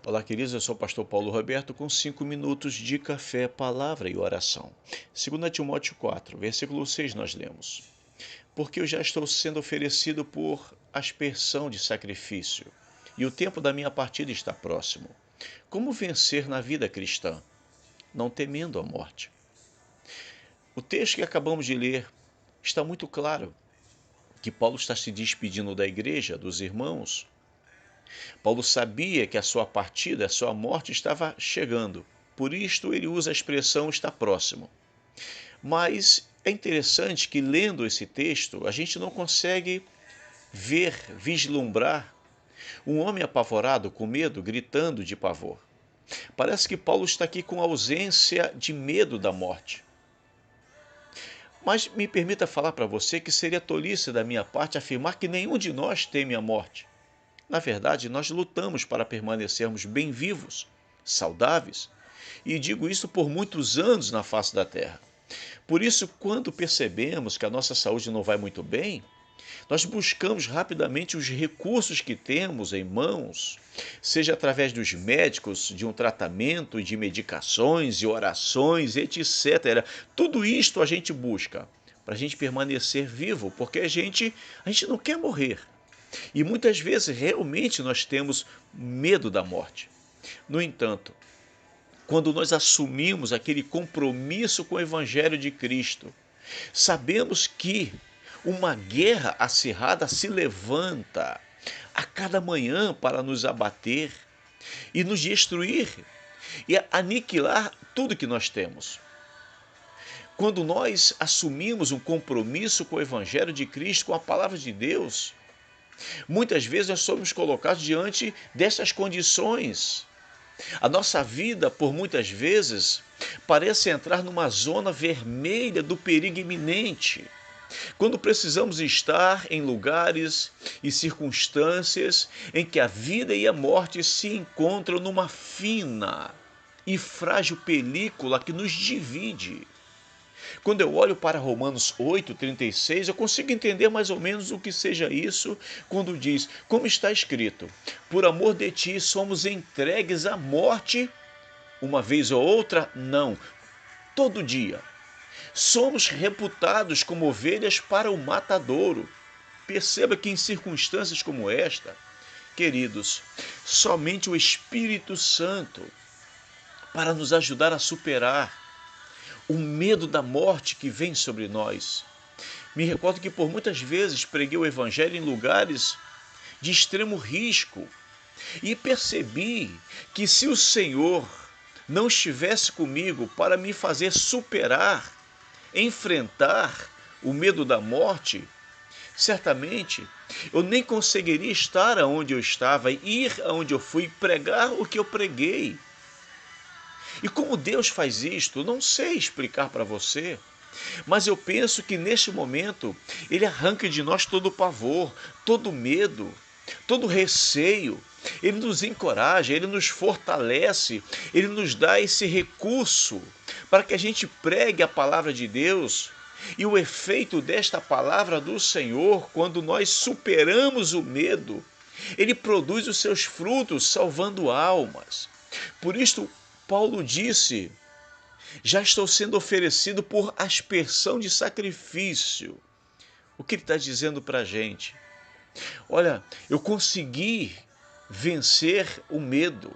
Olá, queridos, eu sou o pastor Paulo Roberto com 5 minutos de café, palavra e oração. 2 Timóteo 4, versículo 6, nós lemos: Porque eu já estou sendo oferecido por aspersão de sacrifício, e o tempo da minha partida está próximo. Como vencer na vida cristã? Não temendo a morte. O texto que acabamos de ler está muito claro que Paulo está se despedindo da igreja, dos irmãos. Paulo sabia que a sua partida, a sua morte estava chegando. Por isto ele usa a expressão está próximo. Mas é interessante que lendo esse texto, a gente não consegue ver, vislumbrar um homem apavorado, com medo, gritando de pavor. Parece que Paulo está aqui com ausência de medo da morte. Mas me permita falar para você que seria tolice da minha parte afirmar que nenhum de nós teme a morte. Na verdade, nós lutamos para permanecermos bem vivos, saudáveis, e digo isso por muitos anos na face da terra. Por isso, quando percebemos que a nossa saúde não vai muito bem, nós buscamos rapidamente os recursos que temos em mãos, seja através dos médicos, de um tratamento, de medicações e orações, etc. Tudo isto a gente busca para a gente permanecer vivo, porque a gente não quer morrer. E muitas vezes realmente nós temos medo da morte. No entanto, quando nós assumimos aquele compromisso com o Evangelho de Cristo, sabemos que uma guerra acirrada se levanta a cada manhã para nos abater e nos destruir e aniquilar tudo que nós temos. Quando nós assumimos um compromisso com o Evangelho de Cristo, com a palavra de Deus, muitas vezes nós somos colocados diante dessas condições. A nossa vida, por muitas vezes, parece entrar numa zona vermelha do perigo iminente, quando precisamos estar em lugares e circunstâncias em que a vida e a morte se encontram numa fina e frágil película que nos divide. Quando eu olho para Romanos 8,36, eu consigo entender mais ou menos o que seja isso, quando diz, como está escrito, por amor de ti somos entregues à morte, uma vez ou outra, não, todo dia. Somos reputados como ovelhas para o matadouro. Perceba que em circunstâncias como esta, queridos, somente o Espírito Santo para nos ajudar a superar o medo da morte que vem sobre nós. Me recordo que por muitas vezes preguei o Evangelho em lugares de extremo risco e percebi que se o Senhor não estivesse comigo para me fazer superar, enfrentar o medo da morte, certamente eu nem conseguiria estar aonde eu estava, ir aonde eu fui, pregar o que eu preguei. E como Deus faz isto, não sei explicar para você, mas eu penso que neste momento Ele arranca de nós todo o pavor, todo o medo, todo o receio. Ele nos encoraja, Ele nos fortalece, Ele nos dá esse recurso para que a gente pregue a palavra de Deus. E o efeito desta palavra do Senhor, quando nós superamos o medo, Ele produz os seus frutos, salvando almas. Por isto, Paulo disse, já estou sendo oferecido por aspersão de sacrifício. O que ele está dizendo para a gente? Olha, eu consegui vencer o medo.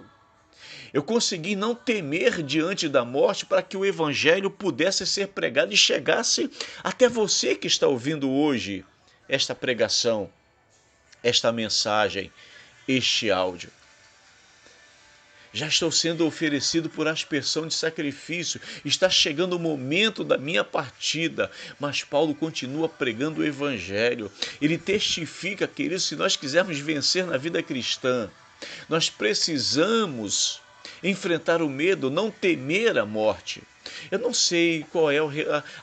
Eu consegui não temer diante da morte para que o Evangelho pudesse ser pregado e chegasse até você que está ouvindo hoje esta pregação, esta mensagem, este áudio. Já estou sendo oferecido por aspersão de sacrifício. Está chegando o momento da minha partida. Mas Paulo continua pregando o Evangelho. Ele testifica, queridos, se nós quisermos vencer na vida cristã, nós precisamos enfrentar o medo, não temer a morte. Eu não sei qual é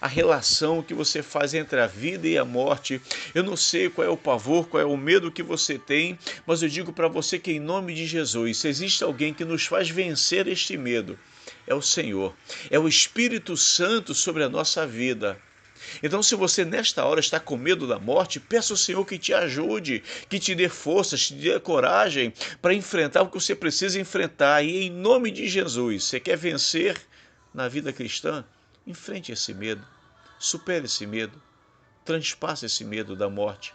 a relação que você faz entre a vida e a morte. Eu não sei qual é o pavor, qual é o medo que você tem, mas eu digo para você que em nome de Jesus, se existe alguém que nos faz vencer este medo, é o Senhor. É o Espírito Santo sobre a nossa vida. Então, se você nesta hora está com medo da morte, peça ao Senhor que te ajude, que te dê forças, te dê coragem para enfrentar o que você precisa enfrentar. E em nome de Jesus, você quer vencer na vida cristã? Enfrente esse medo, supere esse medo, transpasse esse medo da morte.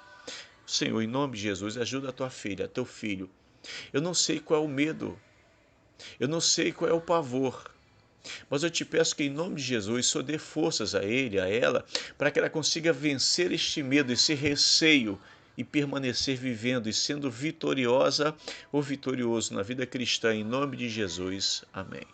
Senhor, em nome de Jesus, ajuda a tua filha, teu filho. Eu não sei qual é o medo, eu não sei qual é o pavor, mas eu te peço que, em nome de Jesus, só dê forças a ele, a ela, para que ela consiga vencer este medo, esse receio e permanecer vivendo e sendo vitoriosa ou vitorioso na vida cristã, em nome de Jesus. Amém.